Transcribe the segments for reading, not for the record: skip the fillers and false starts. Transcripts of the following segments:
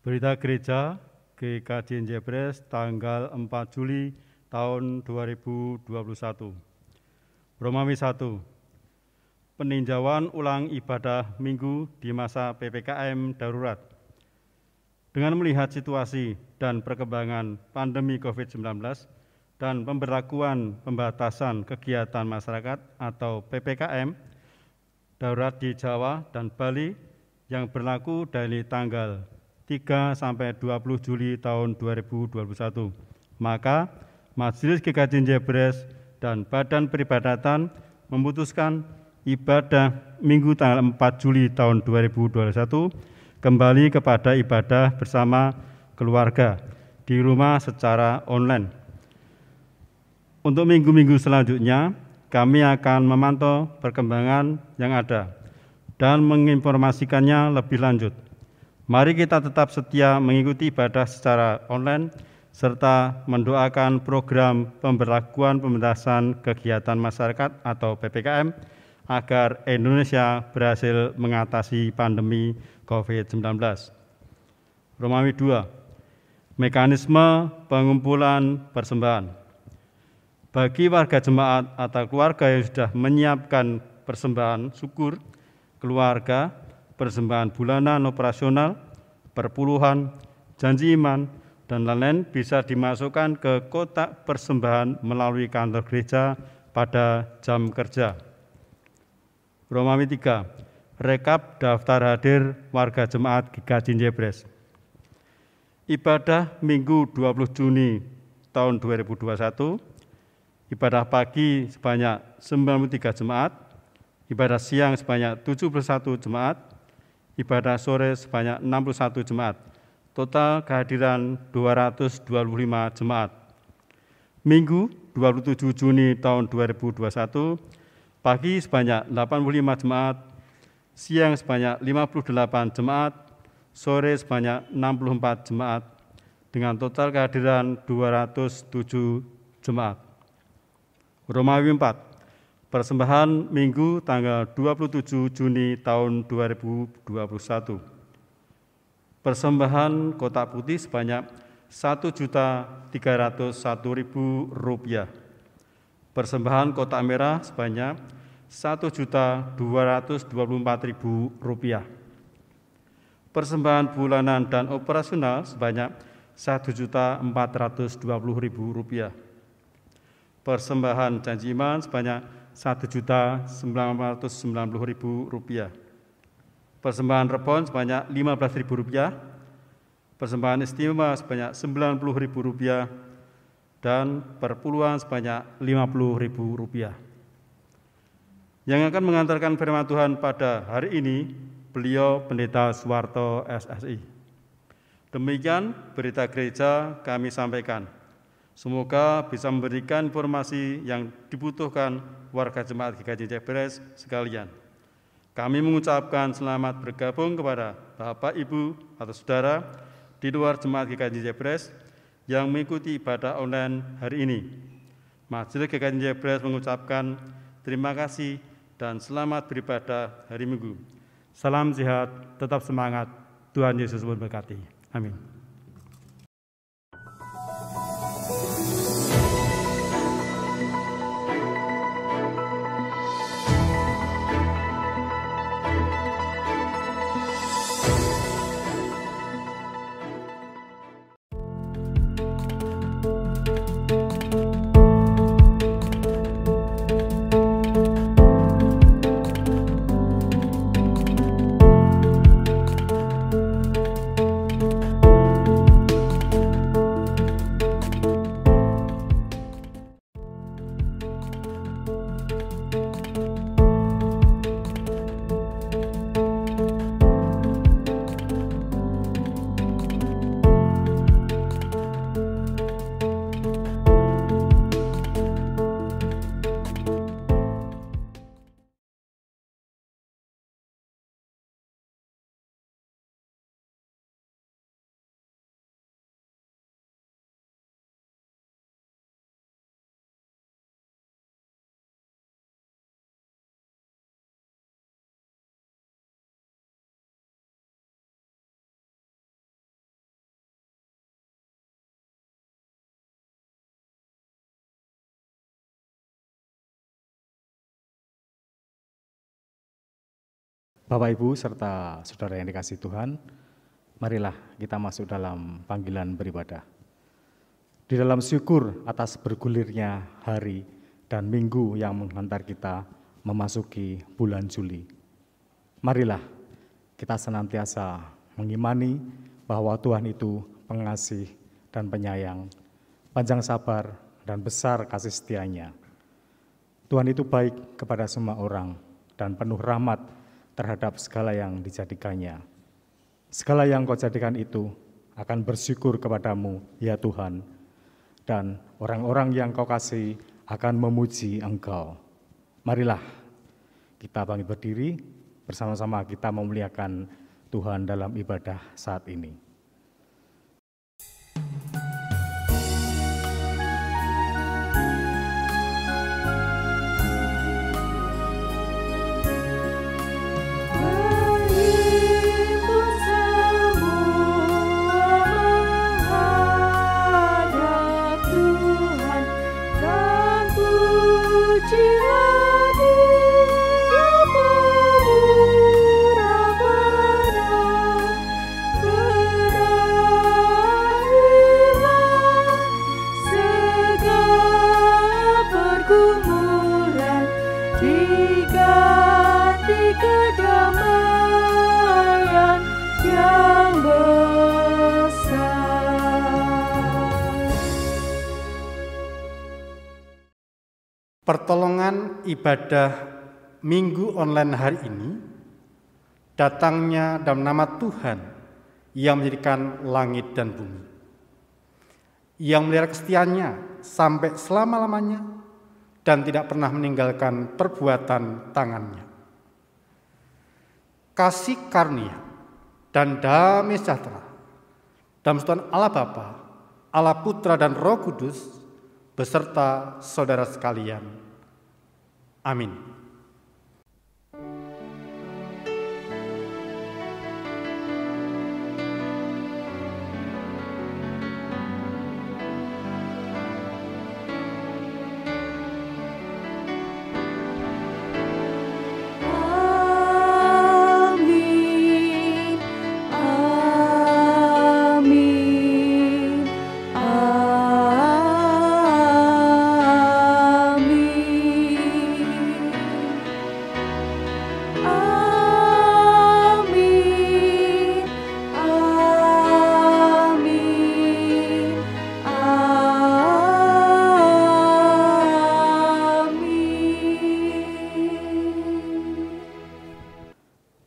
Berita Gereja GKJ Jebres tanggal 4 Juli tahun 2021. Romawi 1. Peninjauan ulang ibadah Minggu di masa PPKM darurat. Dengan melihat situasi dan perkembangan pandemi COVID-19 dan pemberlakuan pembatasan kegiatan masyarakat atau PPKM darurat di Jawa dan Bali yang berlaku dari tanggal 3 sampai 20 Juli tahun 2021. Maka Majelis GKJ Jebres dan Badan Peribadatan memutuskan ibadah Minggu tanggal 4 Juli tahun 2021 kembali kepada ibadah bersama keluarga di rumah secara online. Untuk minggu-minggu selanjutnya, kami akan memantau perkembangan yang ada dan menginformasikannya lebih lanjut. Mari kita tetap setia mengikuti ibadah secara online serta mendoakan program pemberlakuan pembatasan kegiatan masyarakat atau PPKM agar Indonesia berhasil mengatasi pandemi COVID-19. Romawi 2. Mekanisme pengumpulan persembahan. Bagi warga jemaat atau keluarga yang sudah menyiapkan persembahan syukur, keluarga, persembahan bulanan operasional, perpuluhan, janji iman, dan lain-lain bisa dimasukkan ke kotak persembahan melalui kantor gereja pada jam kerja. Romawi 3. Rekap daftar hadir warga jemaat GKJ Jebres. Ibadah Minggu 20 Juni tahun 2021, ibadah pagi sebanyak 93 jemaat, ibadah siang sebanyak 71 jemaat, ibadah sore sebanyak 61 jemaat, total kehadiran 225 jemaat. Minggu 27 Juni tahun 2021, pagi sebanyak 85 jemaat, siang sebanyak 58 jemaat, sore sebanyak 64 jemaat, dengan total kehadiran 207 jemaat. Romawi 4. Persembahan Minggu tanggal 27 Juni tahun 2021. Persembahan kotak putih sebanyak Rp1.301.000. Persembahan kotak merah sebanyak Rp1.224.000. Persembahan bulanan dan operasional sebanyak Rp1.420.000. Persembahan janji iman sebanyak Rp1.990.000. Persembahan rebon sebanyak Rp15.000, persembahan istimewa sebanyak Rp90.000, dan perpuluhan sebanyak Rp50.000. Yang akan mengantarkan firman Tuhan pada hari ini, beliau Pendeta Suwarto SSI. Demikian berita gereja kami sampaikan. Semoga bisa memberikan informasi yang dibutuhkan warga jemaat GKJ Jebres sekalian. Kami mengucapkan selamat bergabung kepada Bapak, Ibu, atau Saudara di luar jemaat GKJ Jebres yang mengikuti ibadah online hari ini. Majelis GKJ Jebres mengucapkan terima kasih dan selamat beribadah hari Minggu. Salam sehat, tetap semangat, Tuhan Yesus memberkati. Amin. Bapak Ibu serta saudara yang dikasihi Tuhan, marilah kita masuk dalam panggilan beribadah. Di dalam syukur atas bergulirnya hari dan minggu yang menghantar kita memasuki bulan Juli. Marilah kita senantiasa mengimani bahwa Tuhan itu pengasih dan penyayang, panjang sabar dan besar kasih setianya. Tuhan itu baik kepada semua orang dan penuh rahmat terhadap segala yang dijadikannya. Segala yang kau jadikan itu akan bersyukur kepadamu, ya Tuhan, dan orang-orang yang kau kasih akan memuji Engkau. Marilah kita bangkit berdiri, bersama-sama kita memuliakan Tuhan dalam ibadah saat ini. Pertolongan ibadah Minggu online hari ini datangnya dalam nama Tuhan yang menjadikan langit dan bumi, yang memelihara kesetiaannya sampai selama-lamanya dan tidak pernah meninggalkan perbuatan tangannya. Kasih karunia dan damai sejahtera dalam Tuhan Allah Bapa, Allah Putra dan Roh Kudus beserta saudara sekalian. Amin.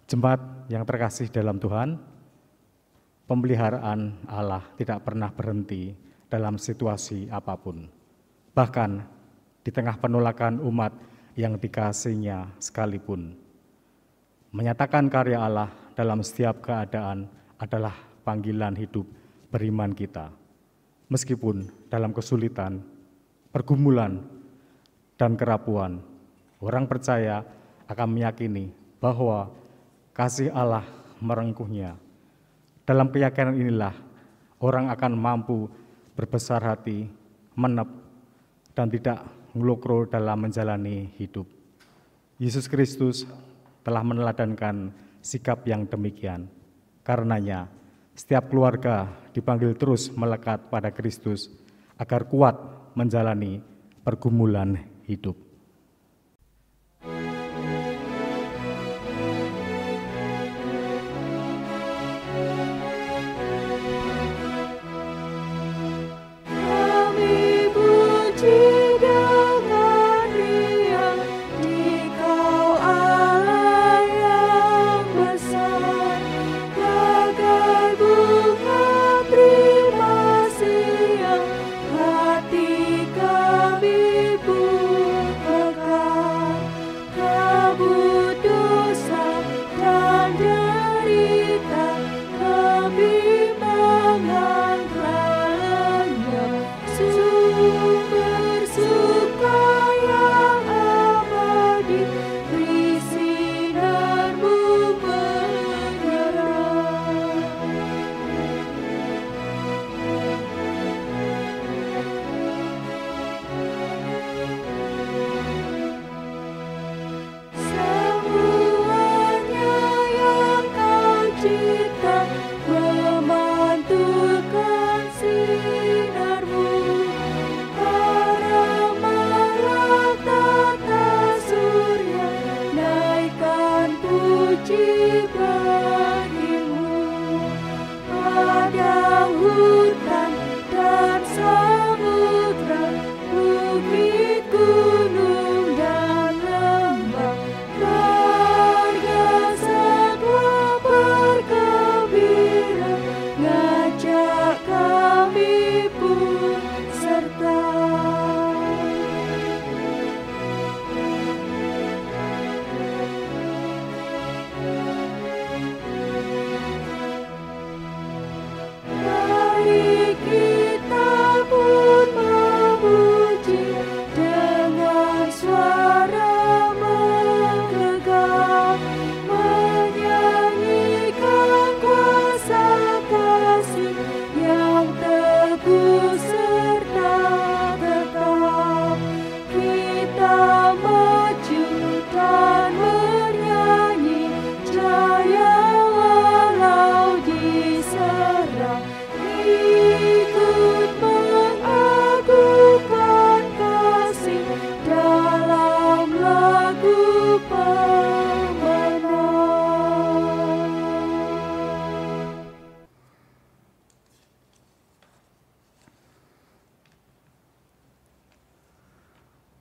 Jemaat yang terkasih dalam Tuhan, pemeliharaan Allah tidak pernah berhenti dalam situasi apapun. Bahkan di tengah penolakan umat yang dikasihinya sekalipun. Menyatakan karya Allah dalam setiap keadaan adalah panggilan hidup beriman kita. Meskipun dalam kesulitan, pergumulan, dan kerapuan, orang percaya akan meyakini bahwa kasih Allah merengkuhnya. Dalam keyakinan inilah orang akan mampu berbesar hati, menep, dan tidak ngelokro dalam menjalani hidup. Yesus Kristus telah meneladankan sikap yang demikian. Karenanya, setiap keluarga dipanggil terus melekat pada Kristus agar kuat menjalani pergumulan hidup. Hati kami pun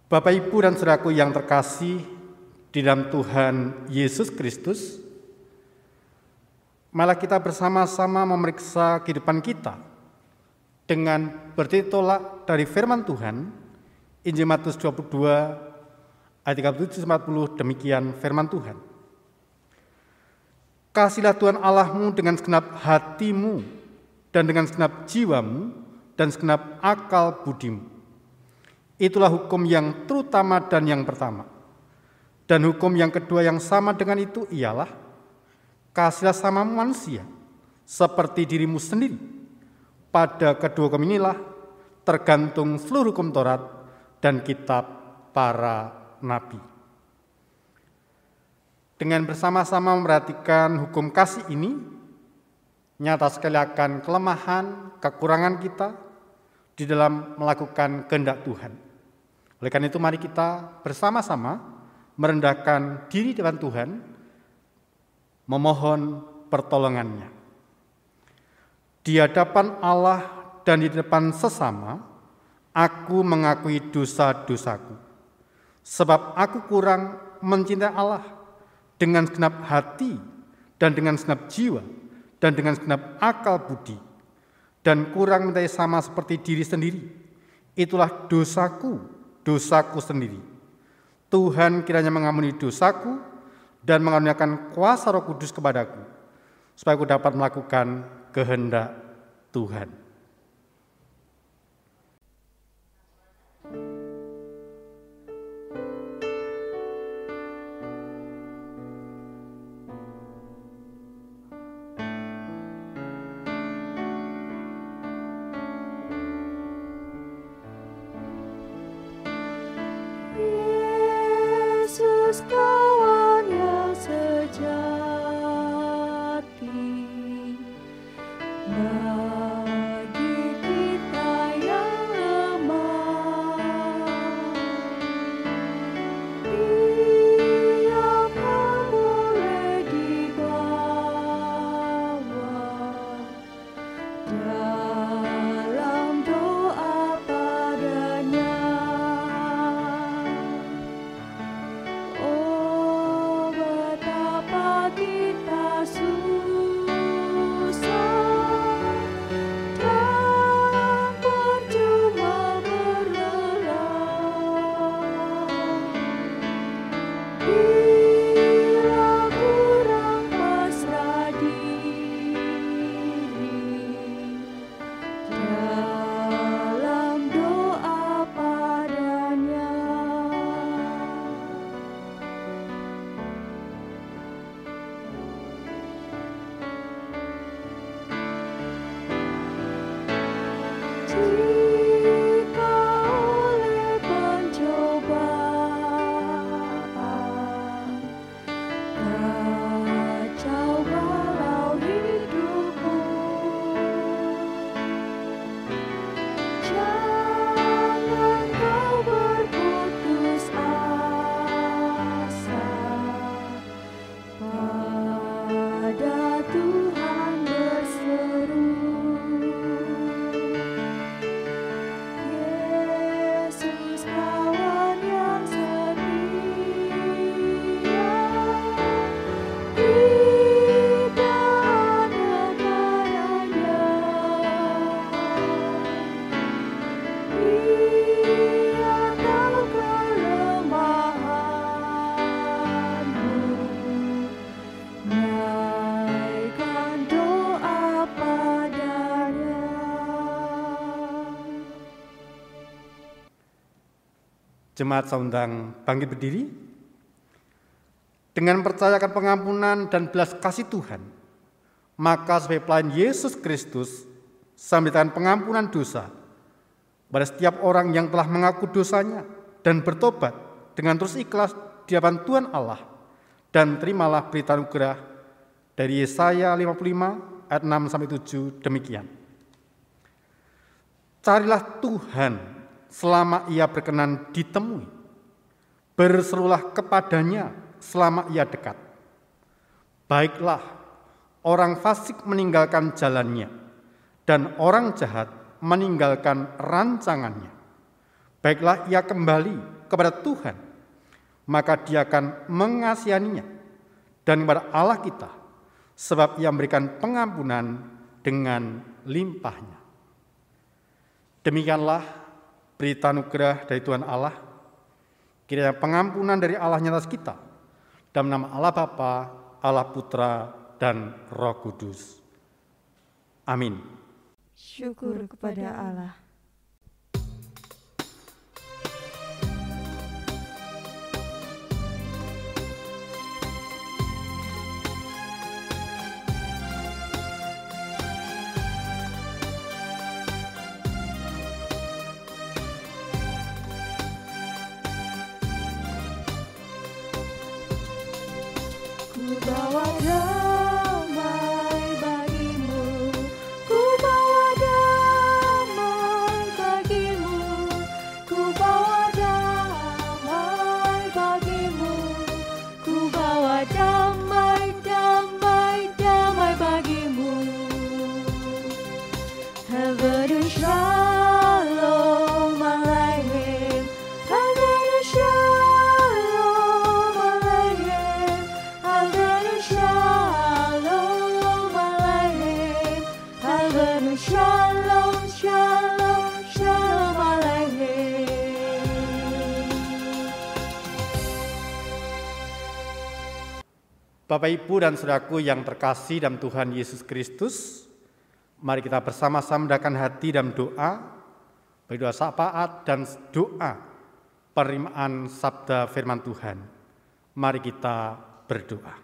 Bapak, Ibu, dan saudaraku yang terkasih di dalam Tuhan Yesus Kristus, malah kita bersama-sama memeriksa kehidupan kita dengan bertolak dari firman Tuhan. Injil Matius 22 ayat 37-40, demikian firman Tuhan. Kasihlah Tuhan Allahmu dengan segenap hatimu dan dengan segenap jiwamu dan segenap akal budimu. Itulah hukum yang terutama dan yang pertama. Dan hukum yang kedua yang sama dengan itu ialah kasihlah sama manusia seperti dirimu sendiri. Pada kedua hukum inilah tergantung seluruh hukum Taurat dan kitab para nabi. Dengan bersama-sama memperhatikan hukum kasih ini, nyata sekali akan kelemahan, kekurangan kita di dalam melakukan kehendak Tuhan. Oleh karena itu mari kita bersama-sama merendahkan diri di depan Tuhan, memohon pertolongannya. Di hadapan Allah dan di depan sesama, aku mengakui dosa-dosaku. Sebab aku kurang mencintai Allah dengan segenap hati dan dengan segenap jiwa dan dengan segenap akal budi, dan kurang mencintai sama seperti diri sendiri. Itulah dosaku sendiri. Tuhan kiranya mengampuni dosaku dan mengaruniakan kuasa Roh Kudus kepadaku, supaya aku dapat melakukan kehendak Tuhan. Kawan yang sejati, bagi kita yang lemah, Dia boleh dibawa dalam doa padanya. Jemaat saya undang bangkit berdiri. Dengan mempercayakan pengampunan dan belas kasih Tuhan, maka sebagai pelayan Yesus Kristus, saya memberikan pengampunan dosa pada setiap orang yang telah mengaku dosanya dan bertobat dengan terus ikhlas di hadapan Tuhan Allah, dan terimalah berita anugerah dari Yesaya 55 ayat 6-7 demikian. Carilah Tuhan selama ia berkenan ditemui, berserulah kepadanya selama ia dekat. Baiklah, orang fasik meninggalkan jalannya, dan orang jahat meninggalkan rancangannya. Baiklah ia kembali kepada Tuhan, maka Dia akan mengasihaninya, dan kepada Allah kita, sebab Ia memberikan pengampunan dengan limpahnya. Demikianlah berita anugerah dari Tuhan Allah. Kiranya pengampunan dari Allah atas kita, dalam nama Allah Bapa, Allah Putra, dan Roh Kudus. Amin. Syukur kepada Allah. Ku bawa damai bagimu, ku bawa damai bagimu, ku bawa damai bagimu, ku bawa damai, damai, damai bagimu. Heaven Shalom Aleichem, Heaven Shalom Aleichem, Heaven Shalom Aleichem, Heaven Shalom, Shalom, Shalom Aleichem. Bapak, Ibu, dan Saudaraku yang terkasih dalam Tuhan Yesus Kristus, mari kita bersama-sama mendekatkan hati dalam doa, baik doa syafaat dan doa penerimaan sabda firman Tuhan. Mari kita berdoa.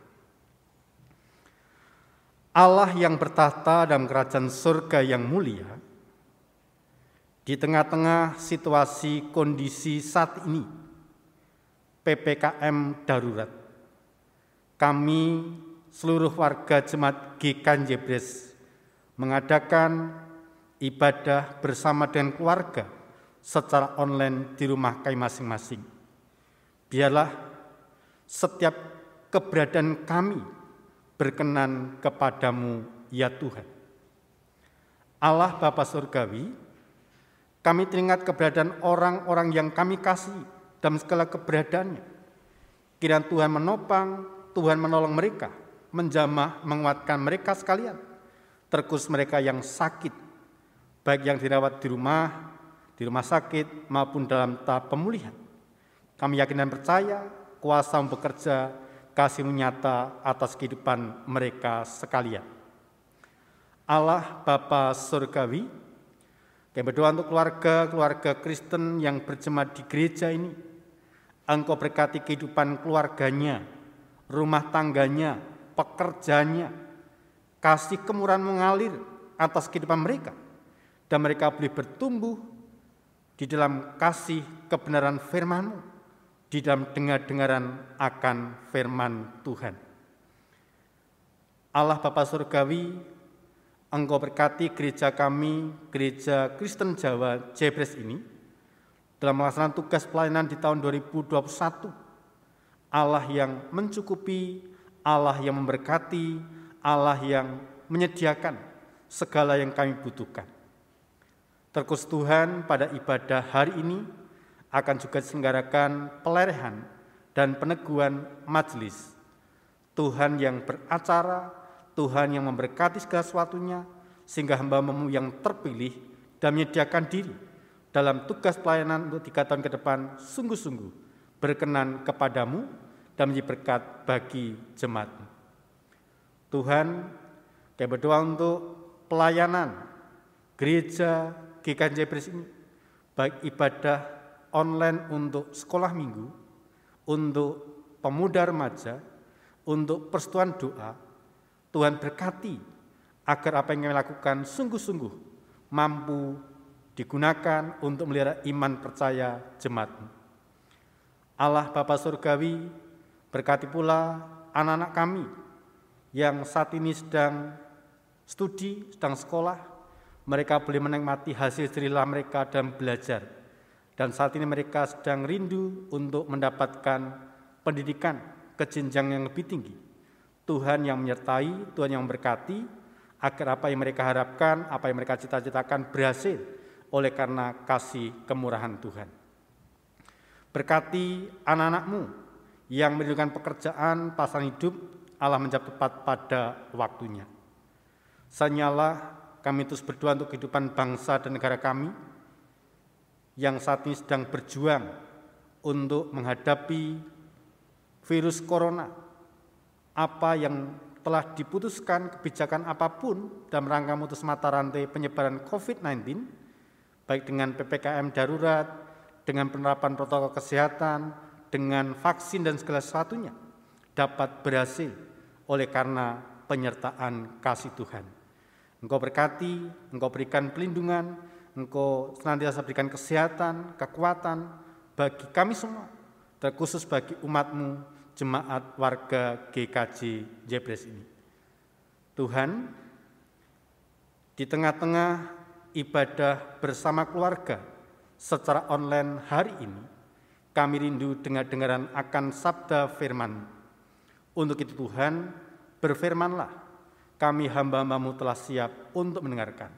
Allah yang bertahta dalam kerajaan surga yang mulia, di tengah-tengah situasi kondisi saat ini, PPKM darurat, kami seluruh warga Jemaat GKJ Jebres mengadakan ibadah bersama dengan keluarga secara online di rumah kami masing-masing. Biarlah setiap keberadaan kami berkenan kepadamu, ya Tuhan. Allah Bapa Surgawi, kami teringat keberadaan orang-orang yang kami kasih dalam segala keberadaannya. Kiranya Tuhan menopang, Tuhan menolong mereka, menjamah, menguatkan mereka sekalian, terkhusus mereka yang sakit, baik yang dirawat di rumah sakit maupun dalam tahap pemulihan. Kami yakin dan percaya kuasa bekerja, kasih nyata atas kehidupan mereka sekalian. Allah Bapa Surgawi, kami berdoa untuk keluarga Kristen yang berjemaat di gereja ini. Engkau berkati kehidupan keluarganya, rumah tangganya, pekerjaannya. Kasih kemurahan mengalir atas kehidupan mereka, dan mereka boleh bertumbuh di dalam kasih kebenaran firman-Mu, di dalam dengar-dengaran akan firman Tuhan. Allah Bapa Surgawi, Engkau berkati gereja kami, Gereja Kristen Jawa Jebres ini, dalam melaksanakan tugas pelayanan di tahun 2021. Allah yang mencukupi, Allah yang memberkati, Allah yang menyediakan segala yang kami butuhkan. Terkhusus Tuhan, pada ibadah hari ini akan juga diselenggarakan pelerahan dan peneguhan majelis. Tuhan yang beracara, Tuhan yang memberkati segala sesuatunya, sehingga hamba-Mu yang terpilih dan menyediakan diri dalam tugas pelayanan untuk 3 tahun ke depan sungguh-sungguh berkenan kepadamu dan menjadi berkat bagi jemaat-Mu. Tuhan, kami berdoa untuk pelayanan gereja GKJ Jebres ini, baik ibadah online untuk sekolah minggu, untuk pemuda remaja, untuk persekutuan doa. Tuhan berkati agar apa yang kami lakukan sungguh-sungguh mampu digunakan untuk melihara iman percaya jemaat-Mu. Allah Bapa Surgawi, berkati pula anak-anak kami yang saat ini sedang studi, sedang sekolah. Mereka boleh menikmati hasil jerih mereka dan belajar. Dan saat ini mereka sedang rindu untuk mendapatkan pendidikan ke jenjang yang lebih tinggi. Tuhan yang menyertai, Tuhan yang memberkati, agar apa yang mereka harapkan, apa yang mereka cita-citakan berhasil oleh karena kasih kemurahan Tuhan. Berkati anak-anak-Mu yang merindukan pekerjaan pasangan hidup, Allah menjawab tepat pada waktunya. Senyalah kami terus berdoa untuk kehidupan bangsa dan negara kami yang saat ini sedang berjuang untuk menghadapi virus corona. Apa yang telah diputuskan, kebijakan apapun dalam rangka memutus mata rantai penyebaran COVID-19, baik dengan PPKM darurat, dengan penerapan protokol kesehatan, dengan vaksin dan segala sesuatunya, dapat berhasil oleh karena penyertaan kasih Tuhan. Engkau berkati, Engkau berikan pelindungan, Engkau senantiasa berikan kesehatan, kekuatan bagi kami semua, terkhusus bagi umat-Mu, jemaat warga GKJ Jebres ini. Tuhan, di tengah-tengah ibadah bersama keluarga secara online hari ini, kami rindu dengar-dengaran akan sabda firman. Untuk itu Tuhan, berfirmanlah, kami hamba-hamba-Mu telah siap untuk mendengarkan.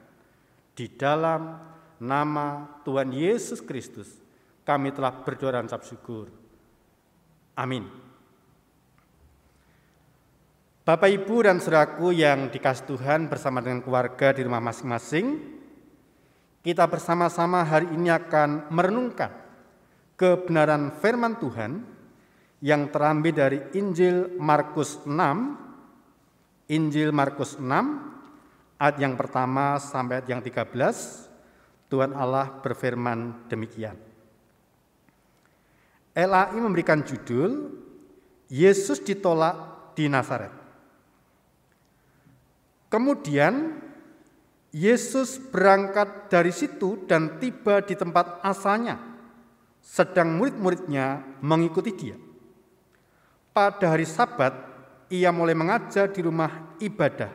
Di dalam nama Tuhan Yesus Kristus, kami telah berdoa dan ucap syukur. Amin. Bapak, Ibu, dan saudaraku yang dikasihi Tuhan, bersama dengan keluarga di rumah masing-masing, kita bersama-sama hari ini akan merenungkan kebenaran firman Tuhan yang terambil dari Injil Markus 6, Injil Markus 6, ayat yang pertama sampai ayat yang 13, Tuhan Allah berfirman demikian. LAI memberikan judul, Yesus ditolak di Nazaret. Kemudian Yesus berangkat dari situ dan tiba di tempat asalnya, sedang murid-muridnya mengikuti dia. Pada hari Sabat, ia mulai mengajar di rumah ibadah,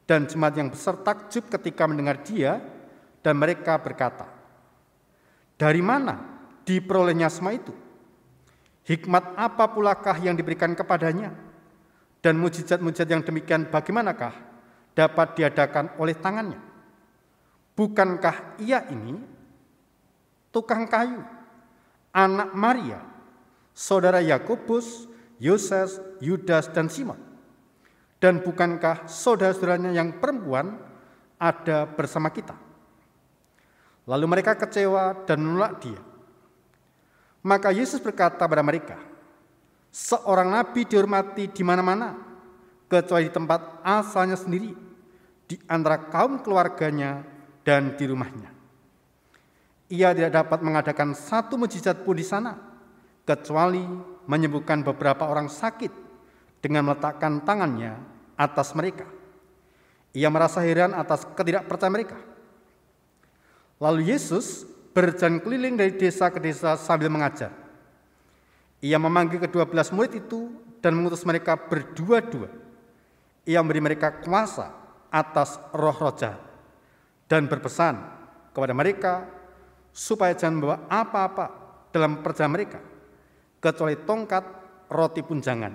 dan jemaat yang besar takjub ketika mendengar dia, dan mereka berkata, "Dari mana diperolehnya semua itu? Hikmat apa pulakah yang diberikan kepadanya? Dan mujizat-mujizat yang demikian bagaimanakah dapat diadakan oleh tangannya? Bukankah ia ini tukang kayu, anak Maria, saudara Yakobus, Yoses, Yudas, dan Simon? Dan bukankah saudara-saudaranya yang perempuan ada bersama kita?" Lalu mereka kecewa dan menolak dia. Maka Yesus berkata pada mereka, "Seorang nabi dihormati di mana-mana, kecuali di tempat asalnya sendiri, di antara kaum keluarganya dan di rumahnya. Ia tidak dapat mengadakan satu mujizat pun di sana, kecuali menyembuhkan beberapa orang sakit dengan meletakkan tangannya atas mereka. Ia merasa heran atas ketidakpercayaan mereka. Lalu Yesus berjalan keliling dari desa ke desa sambil mengajar. Ia memanggil ke-12 murid itu dan mengutus mereka berdua-dua. Ia memberi mereka kuasa atas roh-roh jahat dan berpesan kepada mereka supaya jangan membawa apa-apa dalam perjalanan mereka, kecuali tongkat, roti pun jangan,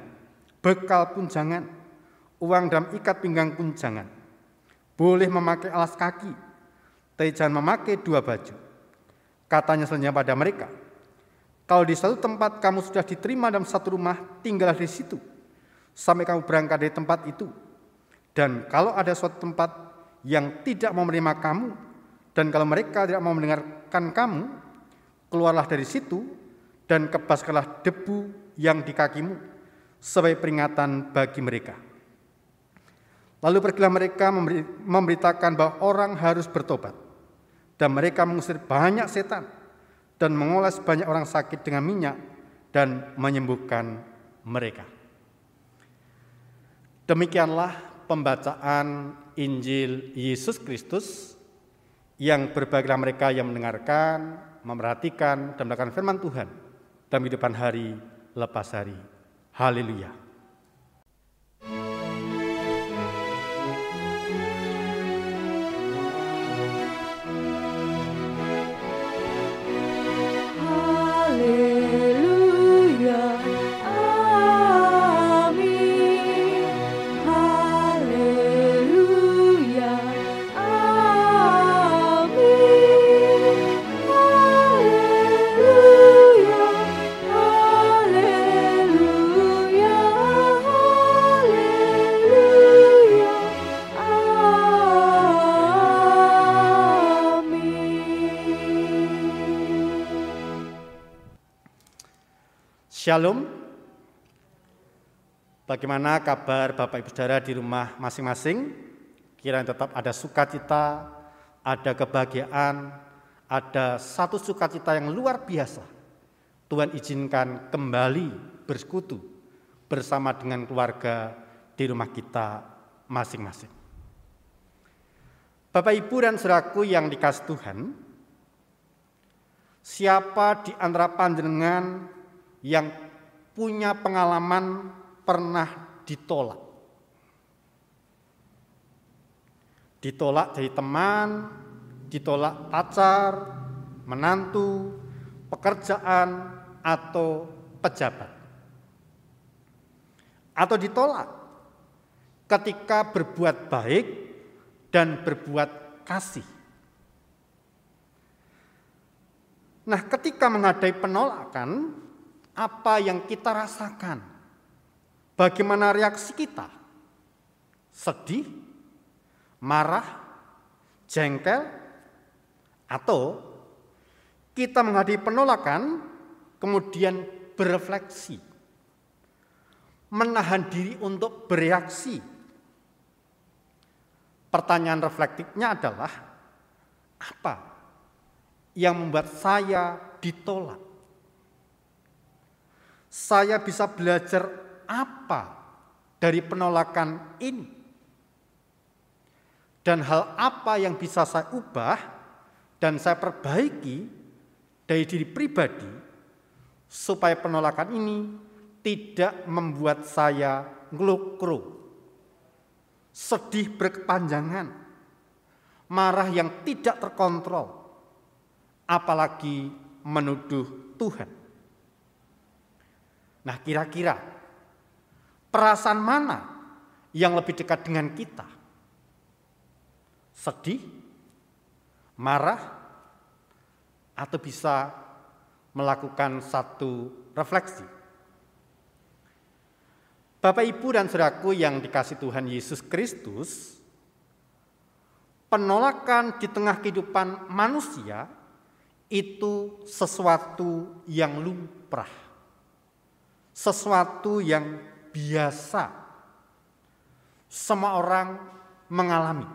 bekal pun jangan, uang dalam ikat pinggang pun jangan. Boleh memakai alas kaki, tapi jangan memakai 2 baju. Katanya selanjutnya pada mereka, kalau di satu tempat kamu sudah diterima dalam satu rumah, tinggallah di situ sampai kamu berangkat dari tempat itu. Dan kalau ada suatu tempat yang tidak mau menerima kamu, dan kalau mereka tidak mau mendengarkan kamu, keluarlah dari situ dan kebaskanlah debu yang di kakimu sebagai peringatan bagi mereka. Lalu pergilah mereka memberitakan bahwa orang harus bertobat, dan mereka mengusir banyak setan dan mengoles banyak orang sakit dengan minyak dan menyembuhkan mereka. Demikianlah pembacaan Injil Yesus Kristus, yang berbahagialah mereka yang mendengarkan, memerhatikan, dan melakukan firman Tuhan dalam kehidupan hari lepas hari. Haleluya. Hallelujah, Shalom. Bagaimana kabar Bapak Ibu Saudara di rumah masing-masing? Kiranya tetap ada sukacita, ada kebahagiaan, ada satu sukacita yang luar biasa. Tuhan izinkan kembali bersekutu bersama dengan keluarga di rumah kita masing-masing. Bapak, Ibu, dan saudaraku yang dikasihi Tuhan, siapa di antara panjenengan yang punya pengalaman pernah ditolak? Ditolak dari teman, ditolak pacar, menantu, pekerjaan, atau pejabat. Atau ditolak ketika berbuat baik dan berbuat kasih. Nah, ketika menghadapi penolakan, apa yang kita rasakan? Bagaimana reaksi kita? Sedih, marah, jengkel, atau kita menghadapi penolakan kemudian berefleksi, menahan diri untuk bereaksi. Pertanyaan reflektifnya adalah, apa yang membuat saya ditolak? Saya bisa belajar apa dari penolakan ini? Dan hal apa yang bisa saya ubah dan saya perbaiki dari diri pribadi supaya penolakan ini tidak membuat saya ngeluk-ngeluk, sedih berkepanjangan, marah yang tidak terkontrol, apalagi menuduh Tuhan. Nah, kira-kira perasaan mana yang lebih dekat dengan kita? Sedih, marah, atau bisa melakukan satu refleksi? Bapak, Ibu, dan saudaraku yang dikasihi Tuhan Yesus Kristus, penolakan di tengah kehidupan manusia itu sesuatu yang lumrah. Sesuatu yang biasa, semua orang mengalami,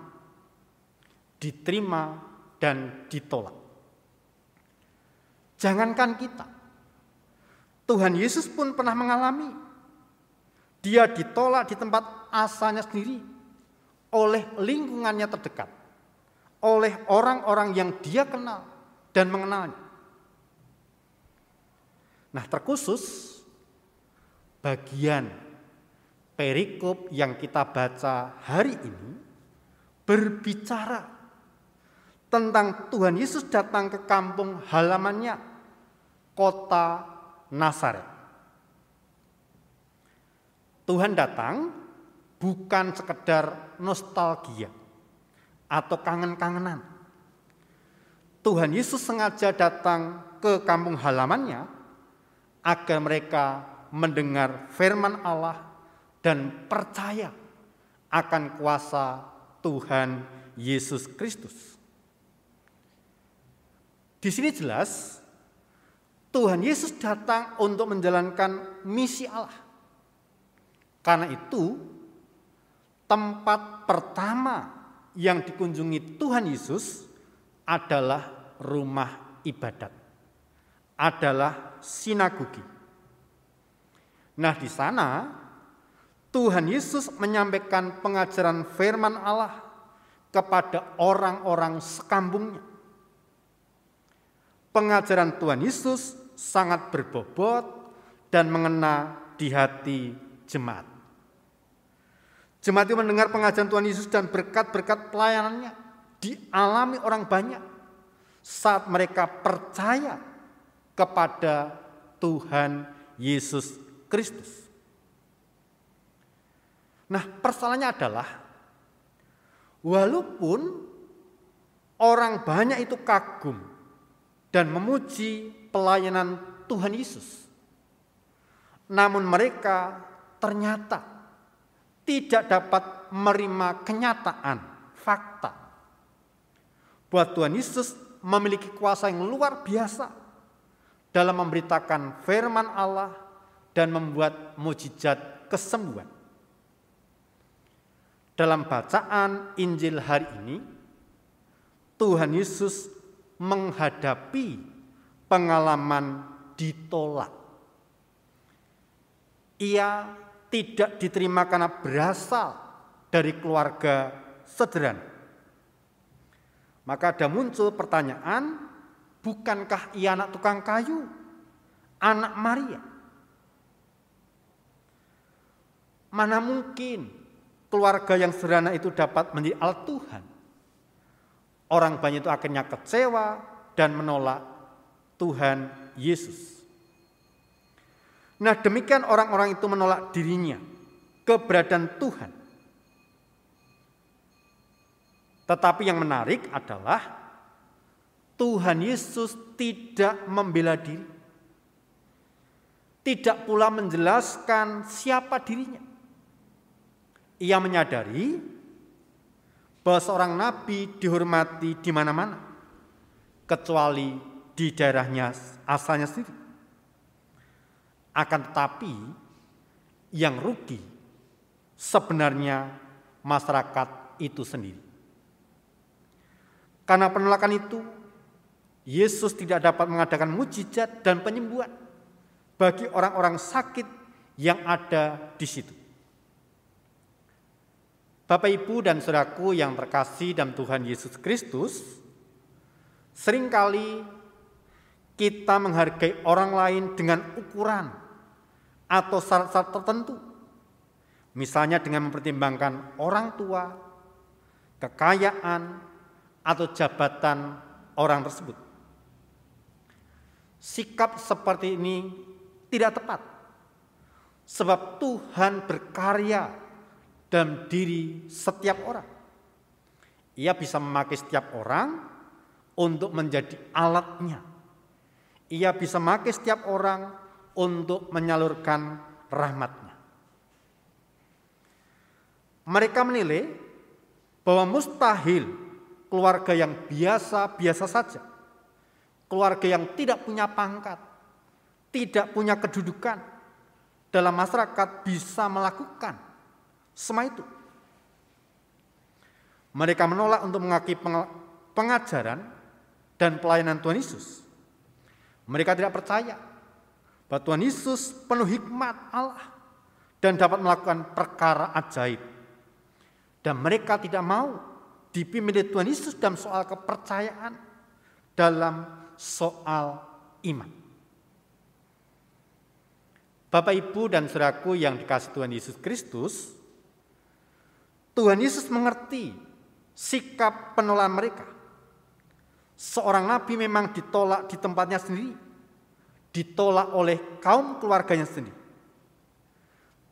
diterima dan ditolak. Jangankan kita, Tuhan Yesus pun pernah mengalami. Dia ditolak di tempat asalnya sendiri oleh lingkungannya terdekat, oleh orang-orang yang dia kenal dan mengenalnya. Nah, terkhusus bagian perikop yang kita baca hari ini berbicara tentang Tuhan Yesus datang ke kampung halamannya, kota Nazaret. Tuhan datang bukan sekedar nostalgia atau kangen-kangenan. Tuhan Yesus sengaja datang ke kampung halamannya agar mereka mendengar firman Allah dan percaya akan kuasa Tuhan Yesus Kristus. Di sini jelas Tuhan Yesus datang untuk menjalankan misi Allah. Karena itu tempat pertama yang dikunjungi Tuhan Yesus adalah rumah ibadat, adalah sinagogi. Nah, di sana Tuhan Yesus menyampaikan pengajaran firman Allah kepada orang-orang sekampungnya. Pengajaran Tuhan Yesus sangat berbobot dan mengena di hati jemaat. Jemaat itu mendengar pengajaran Tuhan Yesus dan berkat-berkat pelayanannya dialami orang banyak saat mereka percaya kepada Tuhan Yesus Kristus. Nah, persoalannya adalah walaupun orang banyak itu kagum dan memuji pelayanan Tuhan Yesus, namun mereka ternyata tidak dapat menerima kenyataan, fakta bahwa Tuhan Yesus memiliki kuasa yang luar biasa dalam memberitakan firman Allah dan membuat mujizat kesembuhan. Dalam bacaan Injil hari ini, Tuhan Yesus menghadapi pengalaman ditolak. Ia tidak diterima karena berasal dari keluarga sederhana. Maka ada muncul pertanyaan, bukankah ia anak tukang kayu, anak Maria? Mana mungkin keluarga yang sederhana itu dapat menjadi alat Tuhan? Orang banyak itu akhirnya kecewa dan menolak Tuhan Yesus. Nah, demikian orang-orang itu menolak dirinya, keberadaan Tuhan. Tetapi yang menarik adalah Tuhan Yesus tidak membela diri. Tidak pula menjelaskan siapa dirinya. Ia menyadari bahwa seorang nabi dihormati di mana-mana, kecuali di daerahnya asalnya sendiri. Akan tetapi yang rugi sebenarnya masyarakat itu sendiri. Karena penolakan itu, Yesus tidak dapat mengadakan mujizat dan penyembuhan bagi orang-orang sakit yang ada di situ. Bapak, Ibu, dan saudaraku yang terkasih dalam Tuhan Yesus Kristus, seringkali kita menghargai orang lain dengan ukuran atau syarat-syarat tertentu. Misalnya dengan mempertimbangkan orang tua, kekayaan, atau jabatan orang tersebut. Sikap seperti ini tidak tepat, sebab Tuhan berkarya dalam diri setiap orang. Ia bisa memakai setiap orang untuk menjadi alatnya. Ia bisa memakai setiap orang untuk menyalurkan rahmatnya. Mereka menilai bahwa mustahil keluarga yang biasa-biasa saja, keluarga yang tidak punya pangkat, tidak punya kedudukan dalam masyarakat bisa melakukan semua itu. Mereka menolak untuk mengakui pengajaran dan pelayanan Tuhan Yesus. Mereka tidak percaya bahwa Tuhan Yesus penuh hikmat Allah dan dapat melakukan perkara ajaib. Dan mereka tidak mau dipimpin oleh Tuhan Yesus dalam soal kepercayaan, dalam soal iman. Bapak, Ibu, dan saudaraku yang dikasihi Tuhan Yesus Kristus, Tuhan Yesus mengerti sikap penolakan mereka. Seorang nabi memang ditolak di tempatnya sendiri, ditolak oleh kaum keluarganya sendiri.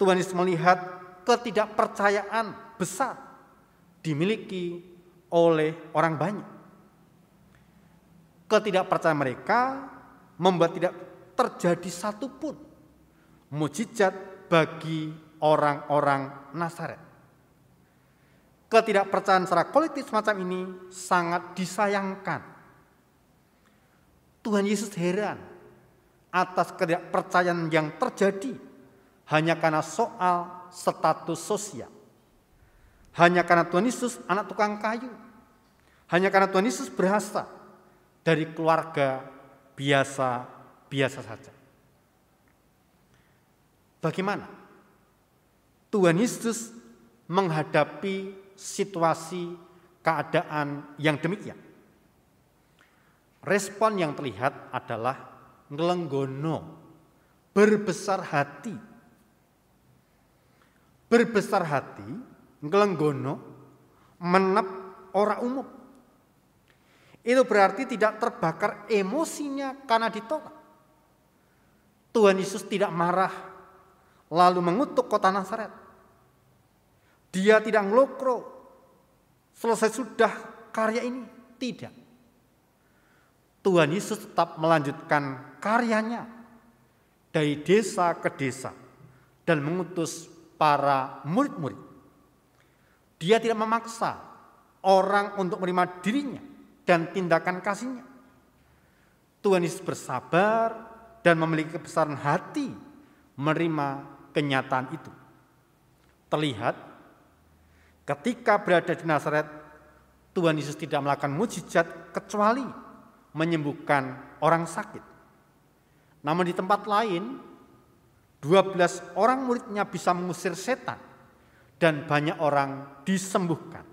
Tuhan Yesus melihat ketidakpercayaan besar dimiliki oleh orang banyak. Ketidakpercayaan mereka membuat tidak terjadi satupun mujizat bagi orang-orang Nazaret. Ketidakpercayaan secara kolektif semacam ini sangat disayangkan. Tuhan Yesus heran atas ketidakpercayaan yang terjadi hanya karena soal status sosial. Hanya karena Tuhan Yesus anak tukang kayu. Hanya karena Tuhan Yesus berasal dari keluarga biasa-biasa saja. Bagaimana Tuhan Yesus menghadapi situasi keadaan yang demikian? Respon yang terlihat adalah ngelenggono, berbesar hati. Berbesar hati, ngelenggono, menep ora umum. Itu berarti tidak terbakar emosinya karena ditolak. Tuhan Yesus tidak marah lalu mengutuk kota Nazaret. Dia tidak ngelokro, selesai sudah karya ini. Tidak. Tuhan Yesus tetap melanjutkan karyanya dari desa ke desa dan mengutus para murid-murid. Dia tidak memaksa orang untuk menerima dirinya dan tindakan kasihnya. Tuhan Yesus bersabar dan memiliki kebesaran hati menerima kenyataan itu. Terlihat ketika berada di Nazaret, Tuhan Yesus tidak melakukan mukjizat kecuali menyembuhkan orang sakit. Namun di tempat lain, 12 orang muridnya bisa mengusir setan dan banyak orang disembuhkan.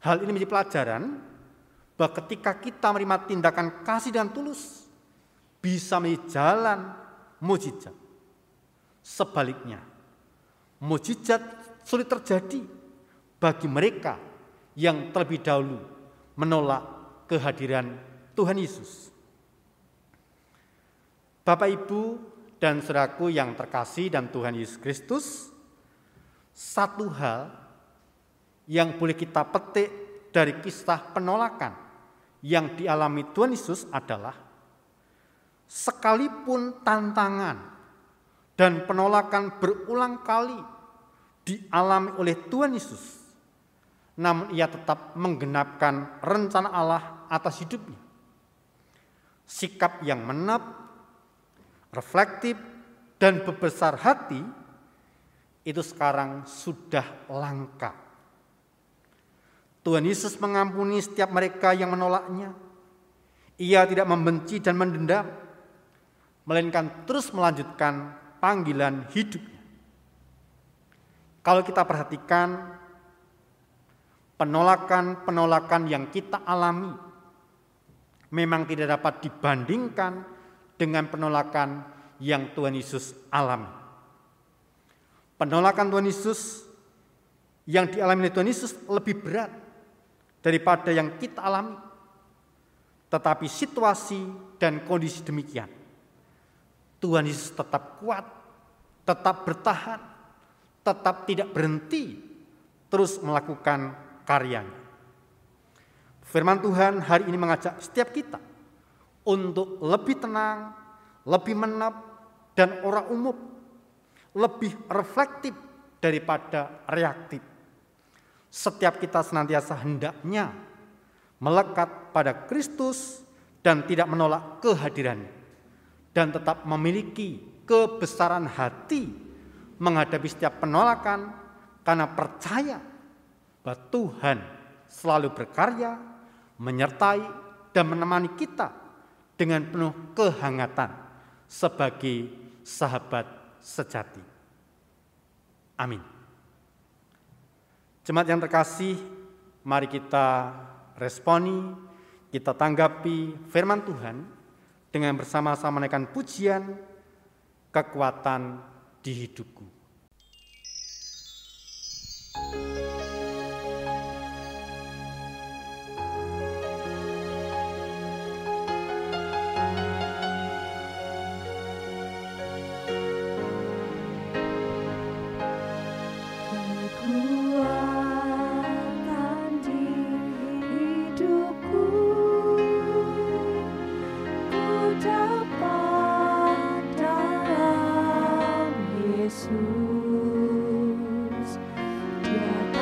Hal ini menjadi pelajaran bahwa ketika kita menerima tindakan kasih dan tulus, bisa menjadi jalan mukjizat. Sebaliknya, mukjizat sulit terjadi bagi mereka yang terlebih dahulu menolak kehadiran Tuhan Yesus. Bapak, Ibu, dan saudaraku yang terkasih dan Tuhan Yesus Kristus, satu hal yang boleh kita petik dari kisah penolakan yang dialami Tuhan Yesus adalah sekalipun tantangan dan penolakan berulang kali dialami oleh Tuhan Yesus, namun ia tetap menggenapkan rencana Allah atas hidupnya. Sikap yang menep, reflektif, dan berbesar hati itu sekarang sudah langka. Tuhan Yesus mengampuni setiap mereka yang menolaknya. Ia tidak membenci dan mendendam, melainkan terus melanjutkan panggilan hidupnya. Kalau kita perhatikan penolakan-penolakan yang kita alami memang tidak dapat dibandingkan dengan penolakan yang Tuhan Yesus alami. Penolakan Tuhan Yesus yang dialami oleh Tuhan Yesus lebih berat daripada yang kita alami. Tetapi situasi dan kondisi demikian, Tuhan Yesus tetap kuat, tetap bertahan, tetap tidak berhenti, terus melakukan karyanya. Firman Tuhan hari ini mengajak setiap kita untuk lebih tenang, lebih menep, dan ora umum, lebih reflektif daripada reaktif. Setiap kita senantiasa hendaknya melekat pada Kristus dan tidak menolak kehadirannya, dan tetap memiliki kebesaran hati menghadapi setiap penolakan karena percaya bahwa Tuhan selalu berkarya, menyertai dan menemani kita dengan penuh kehangatan sebagai sahabat sejati. Amin. Jemaat yang terkasih, mari kita responi, kita tanggapi firman Tuhan dengan bersama-sama menaikkan pujian, kekuatan di hidupku. Yesus, Dia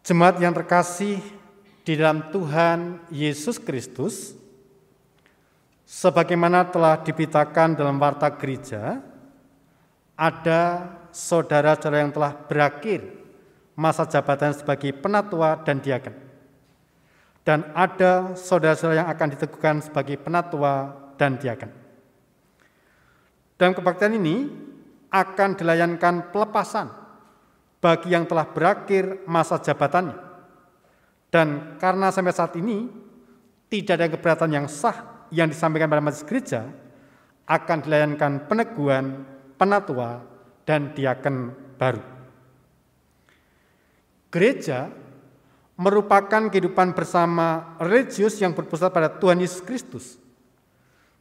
Jemaat yang terkasih di dalam Tuhan Yesus Kristus, sebagaimana telah diberitakan dalam warta gereja, ada saudara-saudara yang telah berakhir masa jabatan sebagai penatua dan diaken. Dan ada saudara-saudara yang akan diteguhkan sebagai penatua dan diaken. Dalam kebaktian ini akan dilayankan pelepasan bagi yang telah berakhir masa jabatannya. Dan karena sampai saat ini tidak ada keberatan yang sah yang disampaikan pada majelis gereja, akan dilayankan peneguhan penatua dan diaken baru. Gereja merupakan kehidupan bersama religius yang berpusat pada Tuhan Yesus Kristus.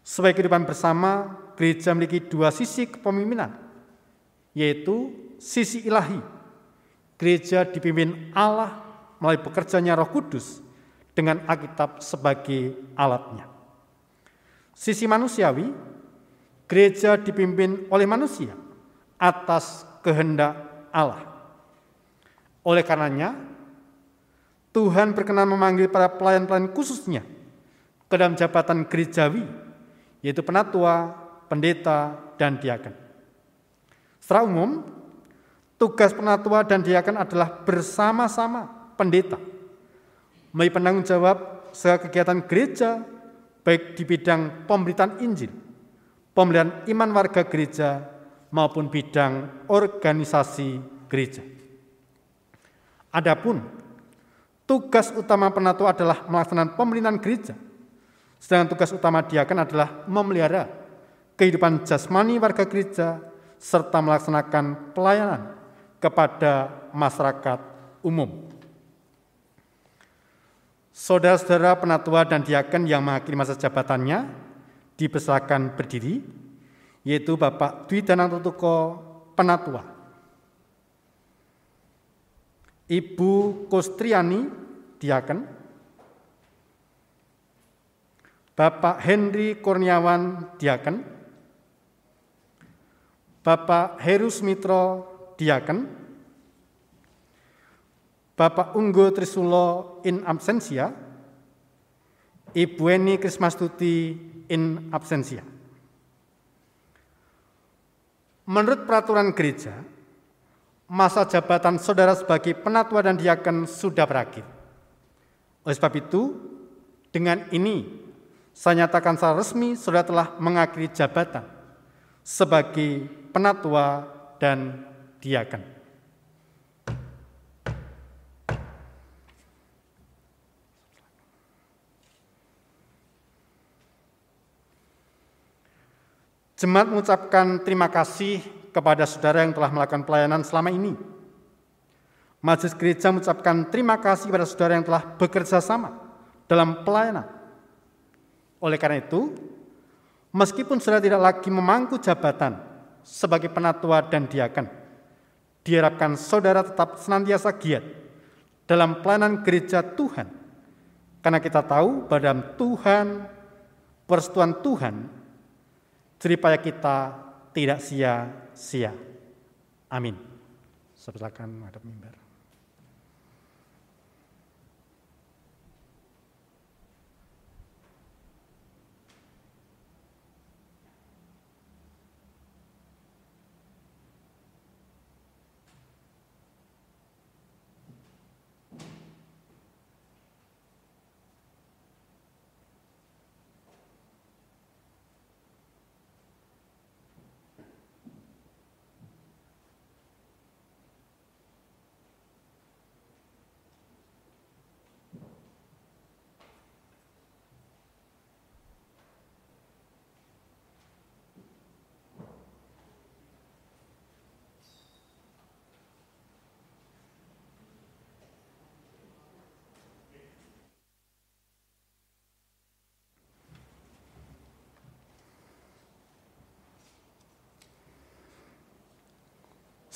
Sebagai kehidupan bersama, gereja memiliki dua sisi kepemimpinan, yaitu sisi ilahi. Gereja dipimpin Allah melalui bekerjanya Roh Kudus dengan Alkitab sebagai alatnya. Sisi manusiawi, gereja dipimpin oleh manusia atas kehendak Allah. Oleh karenanya, Tuhan berkenan memanggil para pelayan-pelayan khususnya ke dalam jabatan gerejawi, yaitu penatua, pendeta, dan diaken. Secara umum, tugas penatua dan diaken adalah bersama-sama pendeta, memberi penanggung jawab segala kegiatan gereja, baik di bidang pemberitaan Injil, pemeliharaan iman warga gereja, maupun bidang organisasi gereja. Adapun tugas utama penatua adalah melaksanakan pemerintahan gereja, sedangkan tugas utama diaken adalah memelihara kehidupan jasmani warga gereja serta melaksanakan pelayanan kepada masyarakat umum. Saudara-saudara penatua dan diaken yang mengakhiri masa jabatannya dipersilakan berdiri, yaitu Bapak Dwi Danantutuko, penatua. Ibu Kustriani, diaken. Bapak Henry Kurniawan, diaken. Bapak Heru Sumitro, diaken. Bapak Unggo Trisulo in absentia. Ibu Eni Krismastuti in absentia. Menurut peraturan gereja, masa jabatan saudara sebagai penatua dan diaken sudah berakhir. Oleh sebab itu, dengan ini saya nyatakan secara resmi saudara telah mengakhiri jabatan sebagai penatua dan diaken. Jemaat mengucapkan terima kasih kepada saudara yang telah melakukan pelayanan selama ini. Majelis gereja mengucapkan terima kasih kepada saudara yang telah bekerja sama dalam pelayanan. Oleh karena itu, meskipun saudara tidak lagi memangku jabatan sebagai penatua dan diaken, diharapkan saudara tetap senantiasa giat dalam pelayanan gereja Tuhan. Karena kita tahu bahwa dalam Tuhan, persetujuan Tuhan, jeripaya kita tidak sia-sia. Amin. Silakan menghadap mimbar.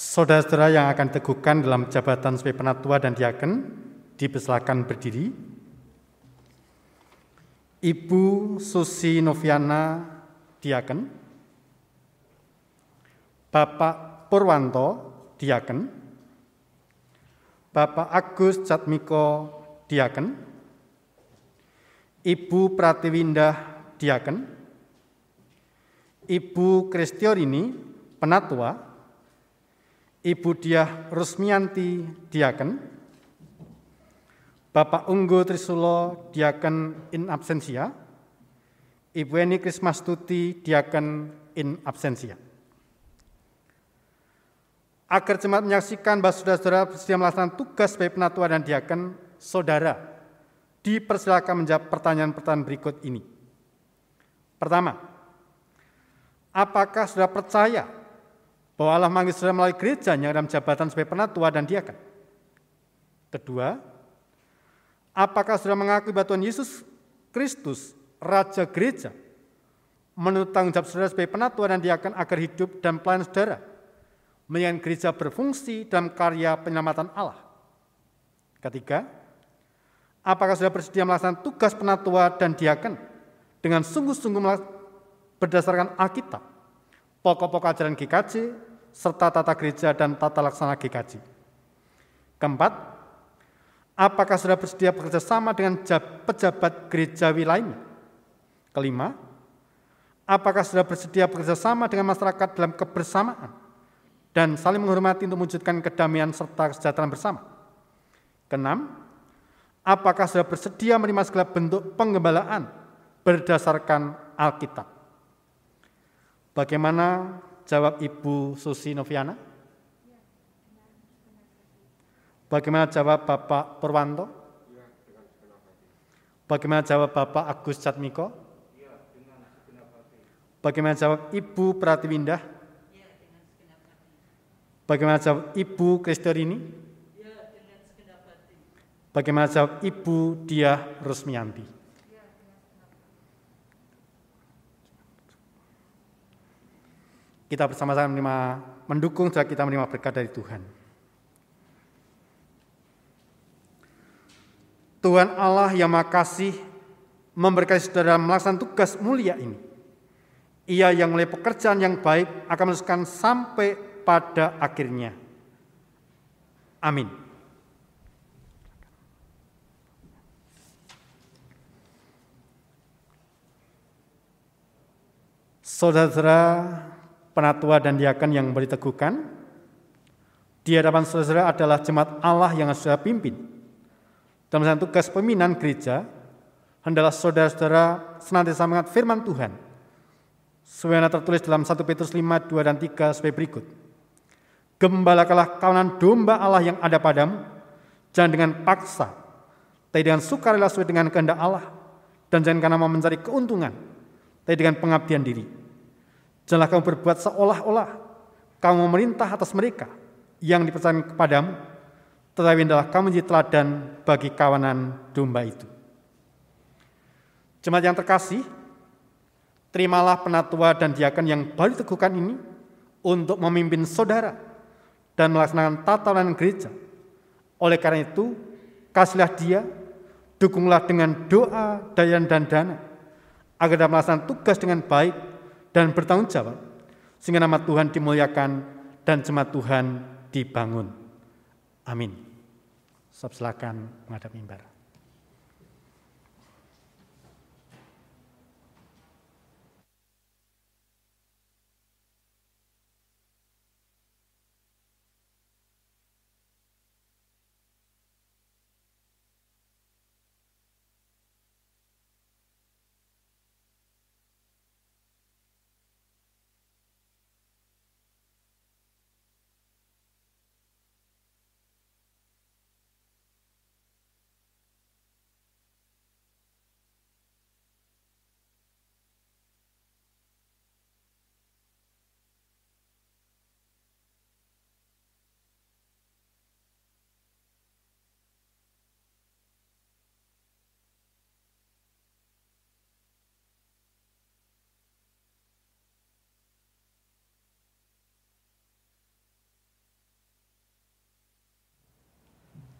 Saudara-saudara yang akan diteguhkan dalam jabatan sebagai penatua dan diaken, dipersilakan berdiri. Ibu Susi Noviana, diaken. Bapak Purwanto, diaken. Bapak Agus Jatmiko, Diaken. Ibu Pratiwindah, Diaken. Ibu Kristiorini, Penatua. Ibu Diah Rusmianti, Diaken. Bapak Unggu Trisulo, Diaken in absentia. Ibu Eni Krismastuti, Diaken in absentia. Agar jemaat menyaksikan bahwa saudara-saudara bersedia melaksanakan tugas sebagai penatua dan diaken, saudara dipersilakan menjawab pertanyaan-pertanyaan berikut ini. Pertama, apakah saudara percaya bahwa Allah memanggil saudara melalui gerejanya dalam jabatan sebagai penatua dan diaken? Kedua, apakah saudara mengakui bahwa Tuhan Yesus Kristus, Raja Gereja, menurut tanggung jawab saudara sebagai penatua dan diaken agar hidup dan pelayanan saudara menjadikan gereja berfungsi dalam karya penyelamatan Allah? Ketiga, apakah saudara bersedia melaksanakan tugas penatua dan diaken dengan sungguh-sungguh berdasarkan Alkitab, pokok-pokok ajaran GKJ, serta tata gereja dan tata laksana GKJ? Keempat, apakah saudara bersedia bekerja sama dengan pejabat gerejawi lainnya? Kelima, apakah saudara bersedia bekerja sama dengan masyarakat dalam kebersamaan dan saling menghormati untuk mewujudkan kedamaian serta kesejahteraan bersama? Keenam, apakah saudara bersedia menerima segala bentuk penggembalaan berdasarkan Alkitab? Bagaimana jawab Ibu Susi Noviana? Bagaimana jawab Bapak Purwanto? Bagaimana jawab Bapak Agus Jatmiko? Bagaimana jawab Ibu Pratiwindah? Bagaimana jawab Ibu Kristiorini? Bagaimana jawab Ibu Diah Rusmianti? Kita bersama-sama mendukung saat kita menerima berkat dari Tuhan. Tuhan Allah yang Maha Kasih memberkati saudara melaksanakan tugas mulia ini. Ia yang mulai pekerjaan yang baik akan meneruskan sampai pada akhirnya. Amin. Saudara-saudara penatua dan diaken yang berteguhkan, di hadapan saudara adalah jemaat Allah yang saudara pimpin. Dalam melaksanakan tugas pembinaan gereja, hendaklah saudara-saudara senantiasa mengingat firman Tuhan, sebagaimana tertulis dalam 1 Petrus 5, 2 dan 3 sebagai berikut. Gembalakanlah kawanan domba Allah yang ada padamu, jangan dengan paksa, tapi dengan sukarela sesuai dengan kehendak Allah, dan jangan karena mau mencari keuntungan, tapi dengan pengabdian diri. Janganlah kamu berbuat seolah-olah kamu memerintah atas mereka yang dipercayakan kepadamu, tetapi hendaklah kamu menjadi teladan bagi kawanan domba itu. Jemaat yang terkasih, terimalah penatua dan diaken yang baru diteguhkan ini untuk memimpin saudara dan melaksanakan tata layanan gereja. Oleh karena itu, kasihlah dia, dukunglah dengan doa, daya dan dana, agar dapat melaksanakan tugas dengan baik dan bertanggung jawab, sehingga nama Tuhan dimuliakan dan jemaat Tuhan dibangun. Amin. Silakan menghadap mimbar.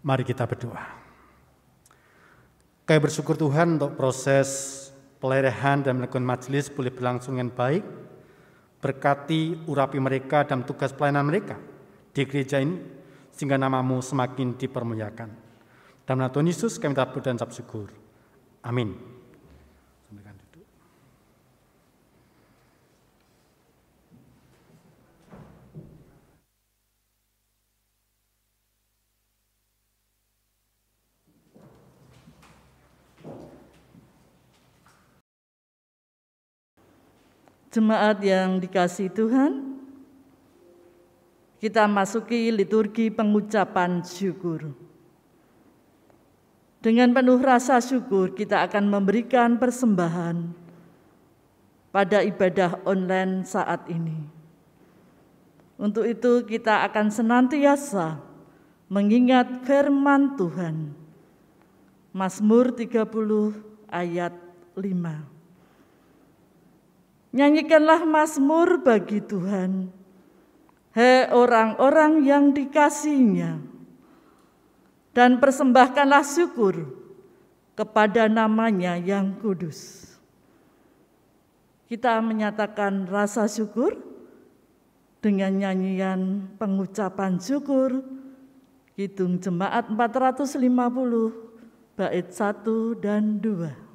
Mari kita berdoa. Kami bersyukur Tuhan untuk proses pelerahan dan melakukan majelis boleh berlangsung dengan baik. Berkati urapi mereka dalam tugas pelayanan mereka di gereja ini, sehingga nama-Mu semakin dipermuliakan. Dalam nama Tuhan Yesus kami minta berdoa dan ucap syukur. Amin. Sampaikan duduk. Jemaat yang dikasihi Tuhan, kita masuki liturgi pengucapan syukur. Dengan penuh rasa syukur kita akan memberikan persembahan pada ibadah online saat ini. Untuk itu kita akan senantiasa mengingat firman Tuhan. Mazmur 30 ayat 5. Nyanyikanlah mazmur bagi Tuhan, hei orang-orang yang dikasihinya, dan persembahkanlah syukur kepada nama-Nya yang kudus. Kita menyatakan rasa syukur dengan nyanyian pengucapan syukur Kidung Jemaat 450 bait 1 dan 2.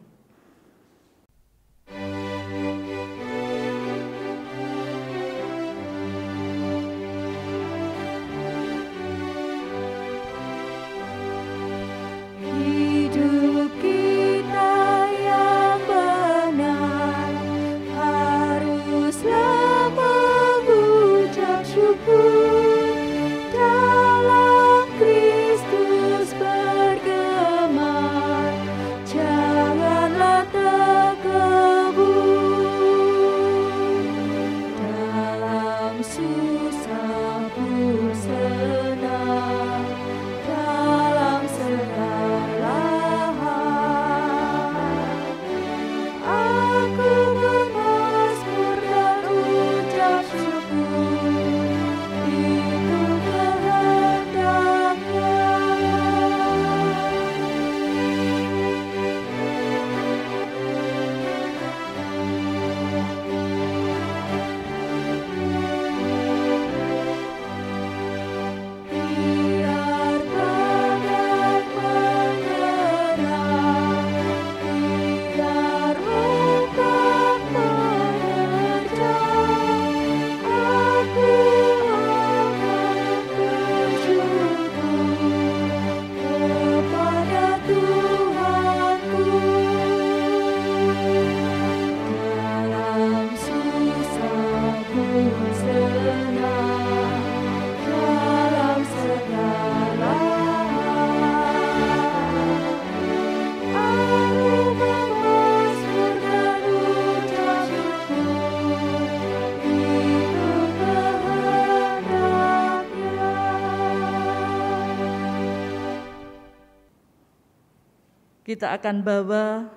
Kita akan bawa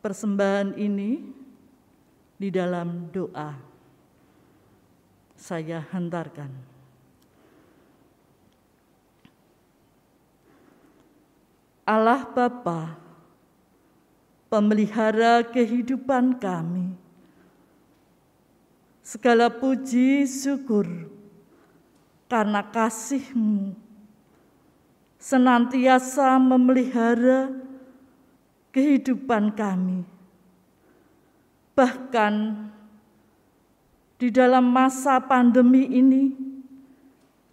persembahan ini di dalam doa. Saya hantarkan. Allah Bapa, pemelihara kehidupan kami, segala puji syukur karena kasih-Mu senantiasa memelihara kehidupan kami. Bahkan di dalam masa pandemi ini,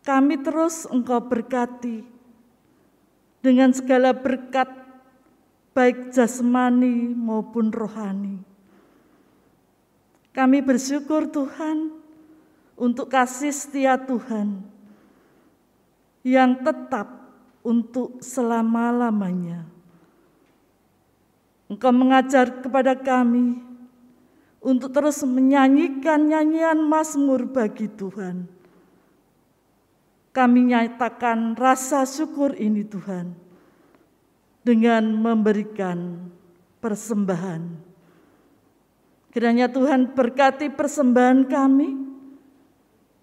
kami terus Engkau berkati dengan segala berkat, baik jasmani maupun rohani. Kami bersyukur Tuhan untuk kasih setia Tuhan yang tetap untuk selama-lamanya. Engkau mengajar kepada kami untuk terus menyanyikan nyanyian mazmur bagi Tuhan. Kami nyatakan rasa syukur ini Tuhan dengan memberikan persembahan. Kiranya Tuhan berkati persembahan kami,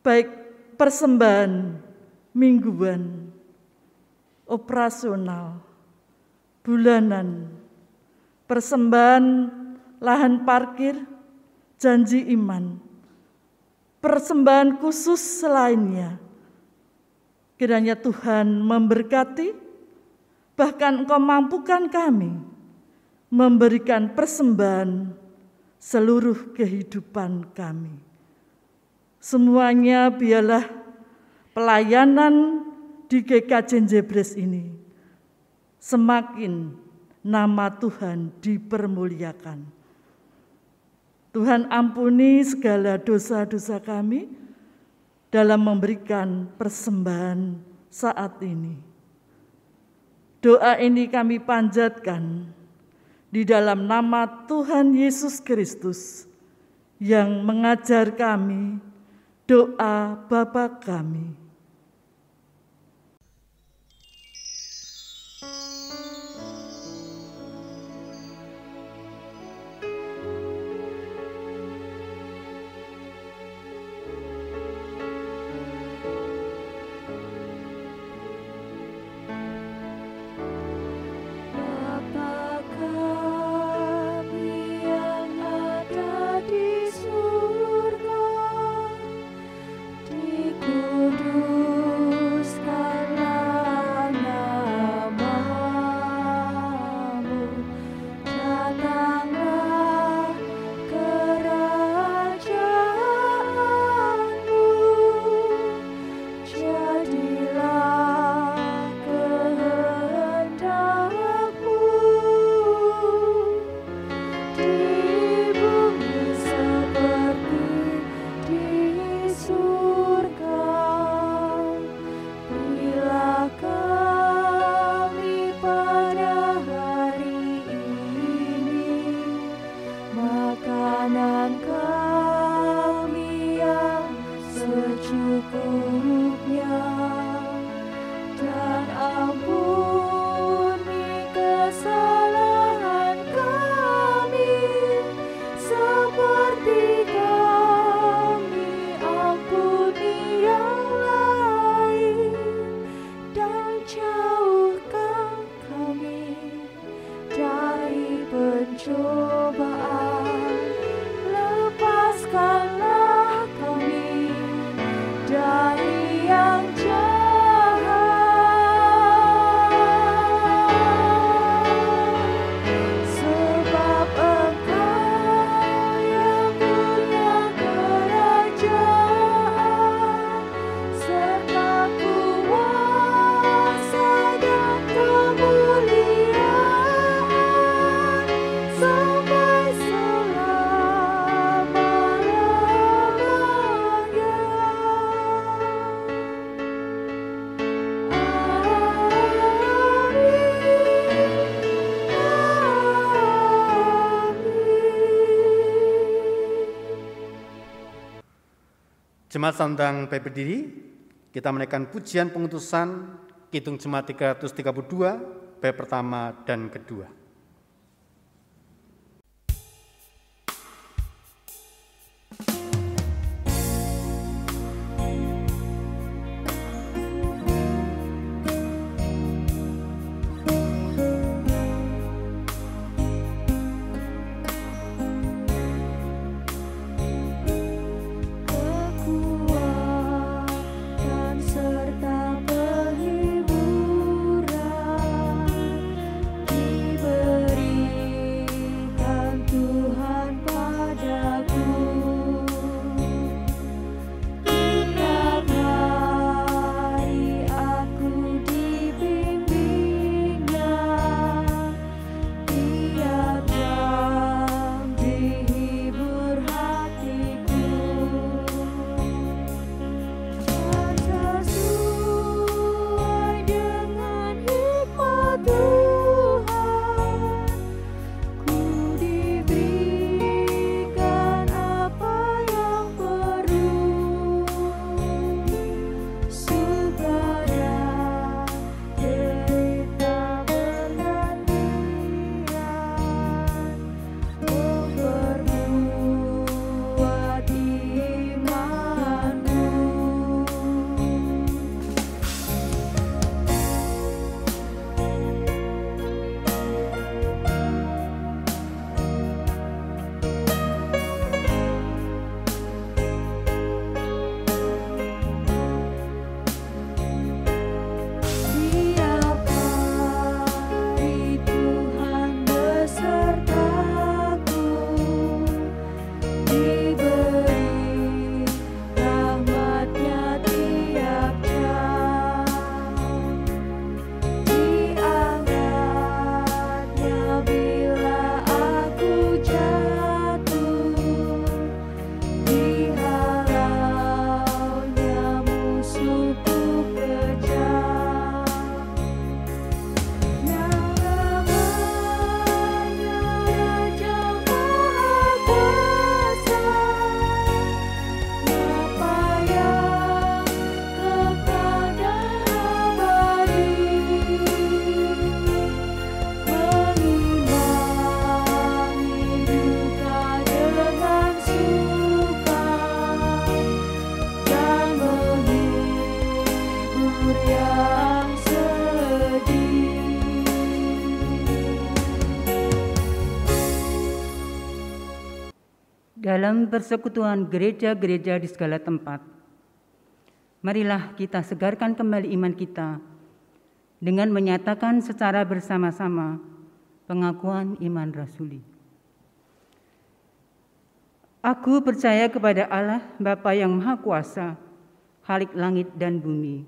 baik persembahan mingguan, operasional, bulanan, persembahan lahan parkir, janji iman, persembahan khusus selainnya, Kiranya Tuhan memberkati, bahkan Engkau mampukan kami memberikan persembahan seluruh kehidupan kami. Semuanya biarlah pelayanan di GKJ Jebres ini semakin nama Tuhan dipermuliakan. Tuhan ampuni segala dosa-dosa kami dalam memberikan persembahan saat ini. Doa ini kami panjatkan di dalam nama Tuhan Yesus Kristus yang mengajar kami doa Bapa kami. Jemaat sedang berdiri, kita menaikkan pujian pengutusan Kidung Jemaat 332, bait pertama dan kedua. Serta penghiburan yang sedih. Dalam persekutuan gereja-gereja di segala tempat, marilah kita segarkan kembali iman kita dengan menyatakan secara bersama-sama pengakuan iman rasuli. Aku percaya kepada Allah Bapa yang Maha Kuasa, Khalik langit dan bumi,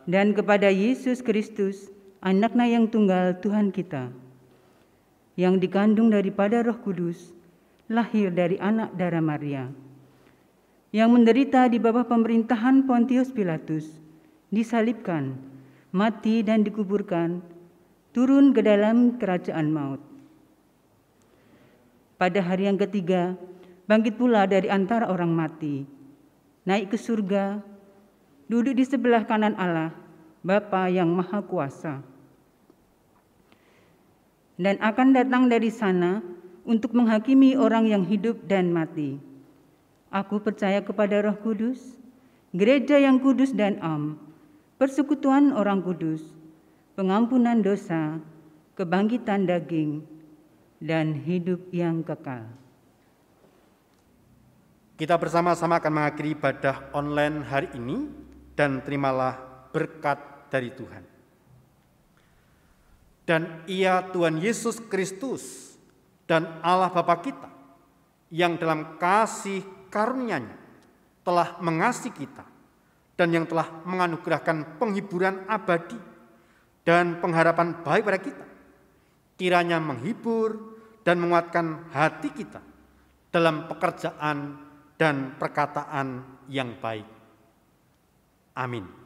dan kepada Yesus Kristus, Anak-Nya yang tunggal Tuhan kita, yang dikandung daripada Roh Kudus, lahir dari anak darah Maria, yang menderita di bawah pemerintahan Pontius Pilatus, disalibkan, mati dan dikuburkan, turun ke dalam kerajaan maut. Pada hari yang ketiga, bangkit pula dari antara orang mati, naik ke surga, duduk di sebelah kanan Allah, Bapa yang Maha Kuasa, dan akan datang dari sana untuk menghakimi orang yang hidup dan mati. Aku percaya kepada Roh Kudus, gereja yang kudus dan am, persekutuan orang kudus, pengampunan dosa, kebangkitan daging, dan hidup yang kekal. Kita bersama-sama akan mengakhiri ibadah online hari ini dan terimalah berkat dari Tuhan. Dan Ia Tuhan Yesus Kristus dan Allah Bapa kita yang dalam kasih karunia-Nya telah mengasihi kita dan yang telah menganugerahkan penghiburan abadi dan pengharapan baik pada kita, kiranya menghibur dan menguatkan hati kita dalam pekerjaan dan perkataan yang baik. Amin.